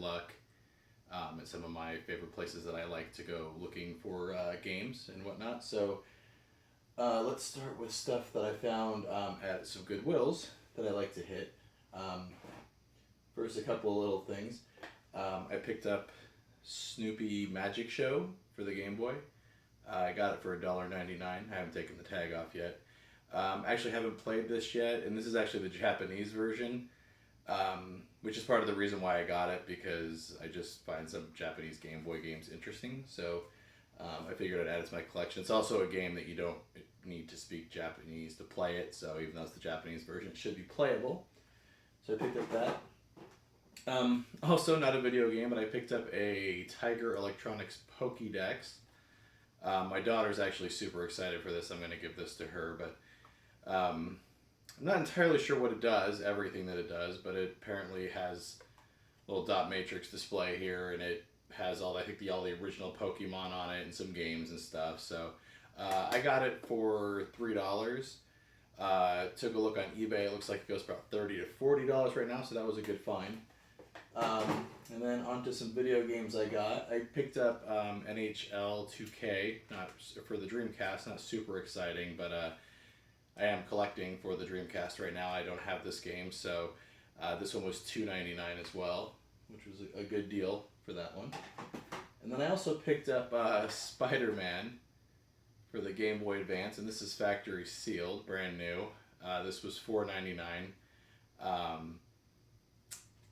luck at some of my favorite places that I like to go looking for games and whatnot. So let's start with stuff that I found at some Goodwills that I like to hit. First, a couple of little things. I picked up Snoopy Magic Show for the Game Boy. I got it for $1.99. I haven't taken the tag off yet. Actually haven't played this yet, and this is actually the Japanese version, which is part of the reason why I got it, because I just find some Japanese Game Boy games interesting. So I figured I'd add it to my collection. It's also a game that you don't need to speak Japanese to play it, so even though it's the Japanese version, it should be playable. So I picked up that. Also, not a video game, but I picked up a Tiger Electronics Pokédex. My daughter's actually super excited for this. I'm going to give this to her, but I'm not entirely sure what it does, everything that it does, but it apparently has a little dot matrix display here, and it has all the original Pokemon on it and some games and stuff. So I got it for $3. Took a look on eBay. It looks like it goes for about $30 to $40 right now, so that was a good find. And then onto some video games I got. I picked up NHL 2K, not for the Dreamcast, not super exciting, but I am collecting for the Dreamcast right now. I don't have this game, so this one was $2.99 as well, which was a good deal for that one. And then I also picked up Spiderman for the Game Boy Advance, and this is factory sealed, brand new. This was $4.99.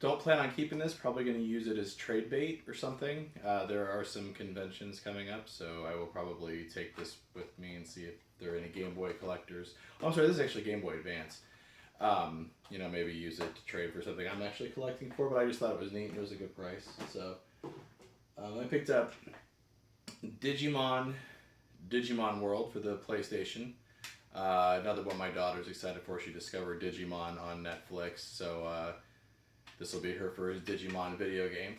Don't plan on keeping this. Probably going to use it as trade bait or something. There are some conventions coming up, so I will probably take this with me and see if there are any Game Boy collectors. Oh, I'm sorry, this is actually Game Boy Advance. Maybe use it to trade for something I'm actually collecting for, but I just thought it was neat and it was a good price. So I picked up Digimon World for the PlayStation. Another one my daughter's excited for. She discovered Digimon on Netflix, so this will be her first Digimon video game.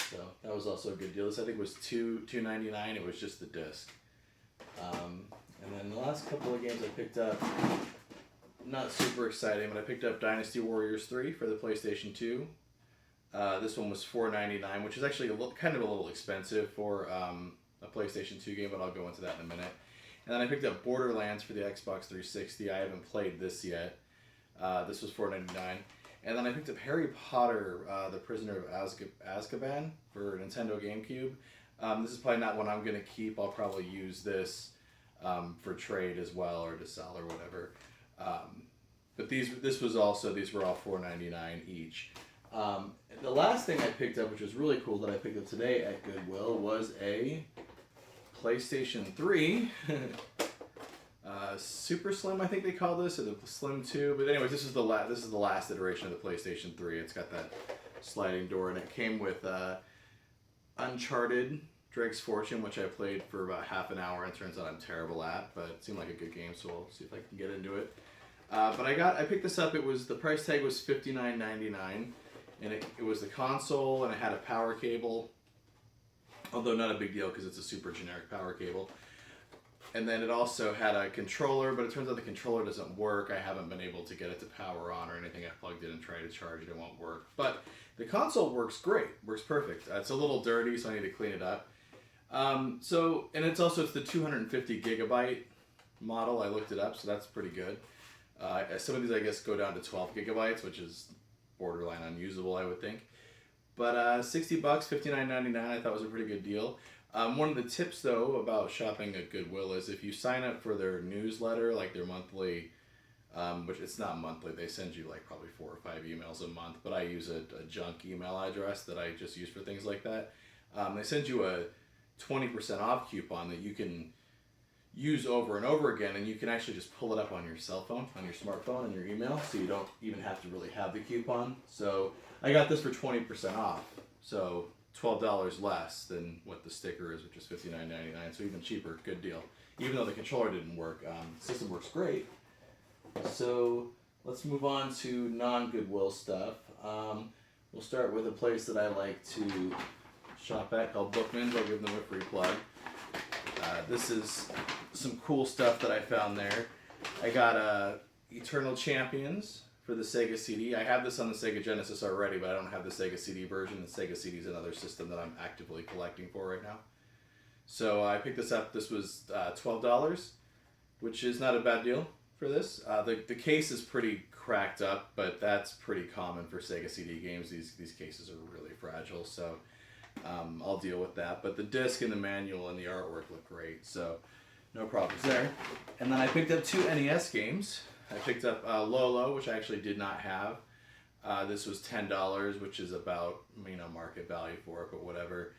So that was also a good deal. This I think was $2.99. It was just the disc. And then the last couple of games I picked up, not super exciting, but I picked up Dynasty Warriors 3 for the PlayStation 2. This one was $4.99, which is actually kind of a little expensive for a PlayStation 2 game, but I'll go into that in a minute. And then I picked up Borderlands for the Xbox 360. I haven't played this yet. This was $4.99. And then I picked up Harry Potter, The Prisoner of Azkaban for Nintendo GameCube. This is probably not one I'm going to keep. I'll probably use this for trade as well, or to sell or whatever. But these were all $4.99 each. The last thing I picked up, which was really cool that I picked up today at Goodwill, was a PlayStation 3. Super Slim, I think they call this, or the Slim 2. But anyways, this is the last iteration of the PlayStation 3. It's got that sliding door, and it came with Uncharted Drake's Fortune, which I played for about half an hour, and it turns out I'm terrible at, but it seemed like a good game, so we'll see if I can get into it. But I picked this up. The price tag was $59.99, and it was the console, and it had a power cable, although not a big deal because it's a super generic power cable. And then it also had a controller, but it turns out the controller doesn't work. I haven't been able to get it to power on or anything. I plugged it and tried to charge it. It won't work. But the console works great. Works perfect. It's a little dirty, so I need to clean it up. And it's the 250 gigabyte model. I looked it up, so that's pretty good. Some of these, I guess, go down to 12 gigabytes, which is borderline unusable, I would think. But $60, $59.99, I thought was a pretty good deal. One of the tips, though, about shopping at Goodwill is if you sign up for their newsletter, like their monthly, which it's not monthly, they send you like probably 4 or 5 emails a month, but I use a junk email address that I just use for things like that. They send you a 20% off coupon that you can use over and over again, and you can actually just pull it up on your cell phone, on your smartphone, and your email, so you don't even have to really have the coupon. So I got this for 20% off, so $12 less than what the sticker is, which is $59.99, so even cheaper. Good deal. Even though the controller didn't work, the system works great. So let's move on to non-Goodwill stuff. We'll start with a place that I like to shop at called Bookman's. I'll give them a free plug. This is some cool stuff that I found there. I got Eternal Champions for the Sega CD. I have this on the Sega Genesis already, but I don't have the Sega CD version. The Sega CD is another system that I'm actively collecting for right now. So I picked this up. This was $12, which is not a bad deal for this. The case is pretty cracked up, but that's pretty common for Sega CD games. These cases are really fragile, so I'll deal with that. But the disc and the manual and the artwork look great, so no problems there. And then I picked up 2 NES games. I picked up Lolo, which I actually did not have. This was $10, which is about market value for it, but whatever.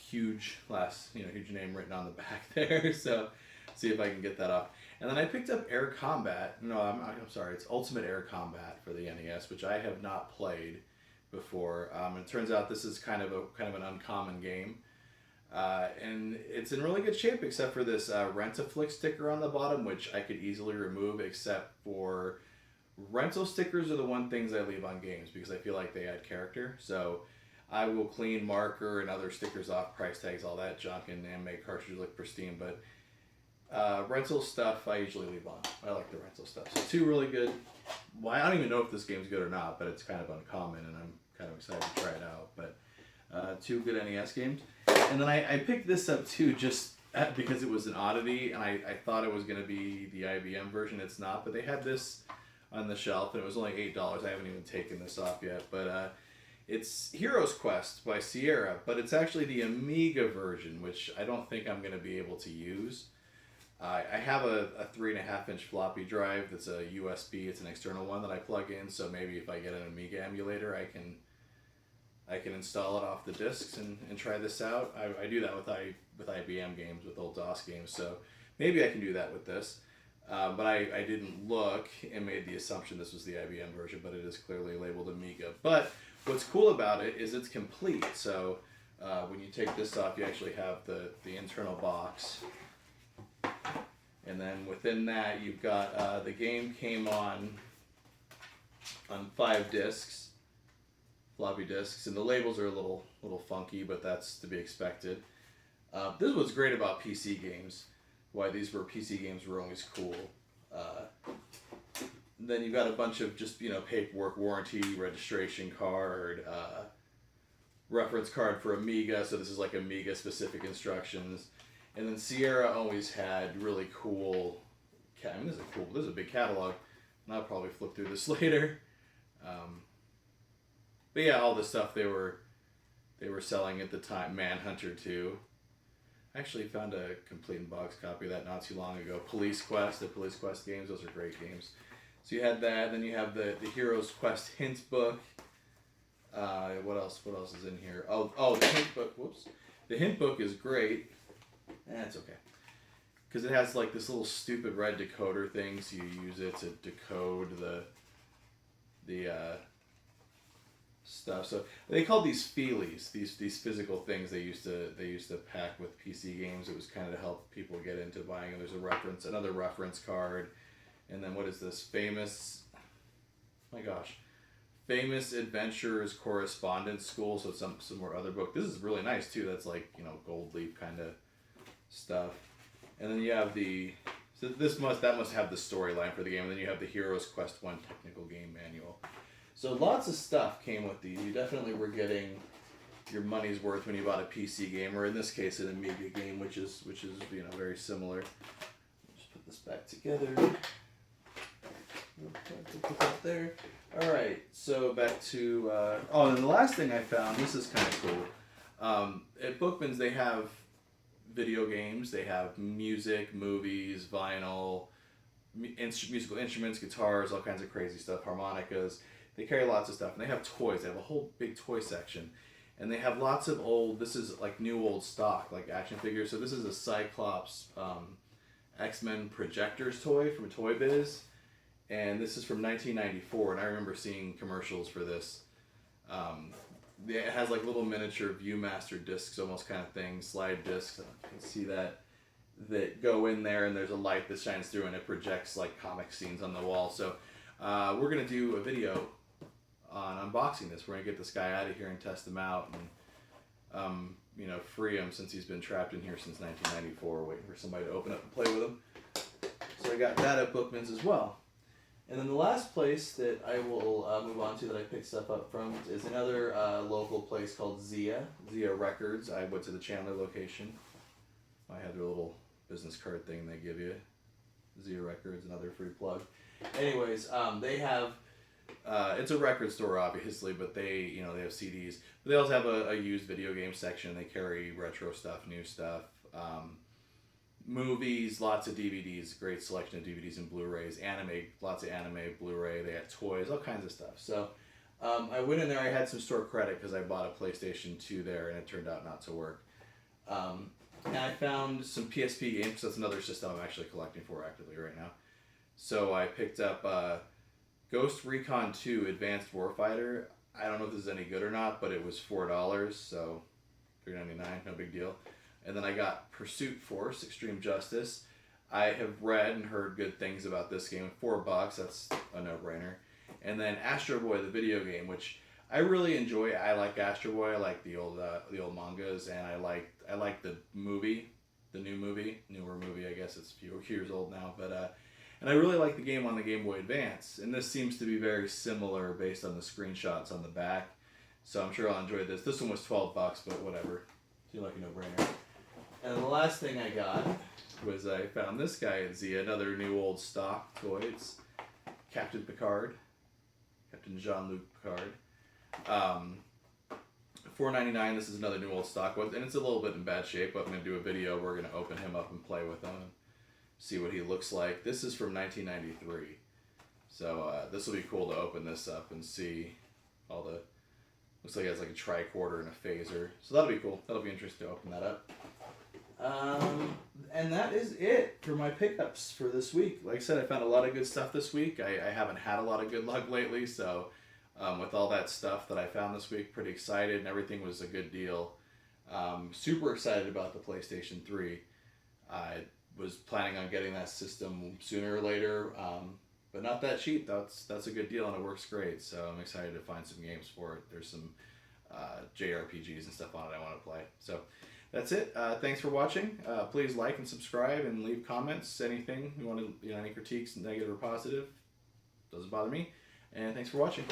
Huge name written on the back there. So see if I can get that off. And then I picked up Air Combat. No, I'm sorry. It's Ultimate Air Combat for the NES, which I have not played before. It turns out this is kind of an uncommon game. And it's in really good shape, except for this Rent-A-Flick sticker on the bottom, which I could easily remove, except for rental stickers are the one things I leave on games because I feel like they add character. So I will clean marker and other stickers off, price tags, all that junk, and make cartridges look pristine. But rental stuff I usually leave on. I like the rental stuff. So 2 really good. Well, I don't even know if this game's good or not, but it's kind of uncommon, and I'm kind of excited to try it out. But 2 good NES games. And then I picked this up too just because it was an oddity, and I thought it was going to be the IBM version. It's not, but they had this on the shelf, and it was only $8. I haven't even taken this off yet, but it's Hero's Quest by Sierra, but it's actually the Amiga version, which I don't think I'm going to be able to use. I have a 3.5-inch floppy drive that's a USB. It's an external one that I plug in, so maybe if I get an Amiga emulator, I can install it off the discs and try this out. I do that with IBM games, with old DOS games, so maybe I can do that with this. But I didn't look and made the assumption this was the IBM version, but it is clearly labeled Amiga. But what's cool about it is it's complete. So when you take this off, you actually have the internal box. And then within that, you've got the game came on 5 discs, floppy discs, and the labels are a little funky, but that's to be expected. This is what's great about PC games. Why these PC games were always cool. Then you've got a bunch of just paperwork, warranty, registration card, reference card for Amiga. So this is like Amiga specific instructions. And then Sierra always had really cool. This is a big catalog. And I'll probably flip through this later. But yeah, all the stuff they were selling at the time. Manhunter 2. I actually found a complete in box copy of that not too long ago. Police Quest, the Police Quest games, those are great games. So you had that, then you have the Heroes Quest hint book. What else is in here? Oh, the hint book. Whoops. The hint book is great. It's okay. Because it has like this little stupid red decoder thing, so you use it to decode the stuff. So they called these feelies, these physical things they used to pack with PC games. It was kind of to help people get into buying them. There's another reference card, and then what is this? Famous Adventurers Correspondence School. So it's some more other book. This is really nice too. That's like gold leaf kind of stuff. And then you have that must have the storyline for the game. And then you have the Heroes Quest 1 technical game manual. So lots of stuff came with these. You definitely were getting your money's worth when you bought a PC game, or in this case, an Amiga game, which is very similar. Just put this back together. Put that there. All right. So back to and the last thing I found. This is kind of cool. At Bookman's, they have video games. They have music, movies, vinyl, musical instruments, guitars, all kinds of crazy stuff, harmonicas. They carry lots of stuff, and they have toys. They have a whole big toy section, and they have lots of this is like new old stock, like action figures. So this is a Cyclops X-Men Projectors toy from Toy Biz, and this is from 1994, and I remember seeing commercials for this. It has like little miniature Viewmaster discs, almost kind of thing, slide discs. You can see that go in there, and there's a light that shines through, and it projects like comic scenes on the wall. So we're going to do a video on unboxing this. We're going to get this guy out of here and test him out and, free him since he's been trapped in here since 1994, waiting for somebody to open up and play with him. So I got that at Bookman's as well. And then the last place that I will move on to that I picked stuff up from is another local place called Zia Records. I went to the Chandler location. I had their little business card thing they give you. Zia Records, another free plug. Anyways, they have it's a record store obviously, but they they have CDs. But they also have a used video game section. They carry retro stuff, new stuff. Movies, lots of DVDs, great selection of DVDs and Blu-rays, anime, lots of anime, Blu-ray, they had toys, all kinds of stuff. So I went in there, I had some store credit because I bought a PlayStation 2 there and it turned out not to work. And I found some PSP games, that's another system I'm actually collecting for actively right now. So I picked up Ghost Recon 2 Advanced Warfighter. I don't know if this is any good or not, but it was $4, so $3.99, no big deal. And then I got Pursuit Force, Extreme Justice. I have read and heard good things about this game. $4, that's a no-brainer. And then Astro Boy, the video game, which I really enjoy. I like Astro Boy. I like the old mangas, and I like the movie, the newer movie. I guess it's a few years old now, but and I really like the game on the Game Boy Advance. And this seems to be very similar based on the screenshots on the back. So I'm sure I'll enjoy this. This one was $12, but whatever. Seemed like a no-brainer. And the last thing I got was I found this guy at Zia, another new old stock toy. It's Captain Picard, Captain Jean-Luc Picard. $4.99. This is another new old stock one, and it's a little bit in bad shape. But I'm gonna do a video. We're gonna open him up and play with him and see what he looks like. This is from 1993, so this will be cool to open this up and see all the. Looks like it has like a tricorder and a phaser, so that'll be cool. That'll be interesting to open that up. And that is it for my pickups for this week. Like I said, I found a lot of good stuff this week. I haven't had a lot of good luck lately, so with all that stuff that I found this week, pretty excited, and everything was a good deal. Super excited about the PlayStation 3. I was planning on getting that system sooner or later, but not that cheap. That's a good deal, and it works great, so I'm excited to find some games for it. There's some JRPGs and stuff on it I want to play. So that's it. Thanks for watching. Please like and subscribe and leave comments. Anything you want to, any critiques, negative or positive, doesn't bother me. And thanks for watching.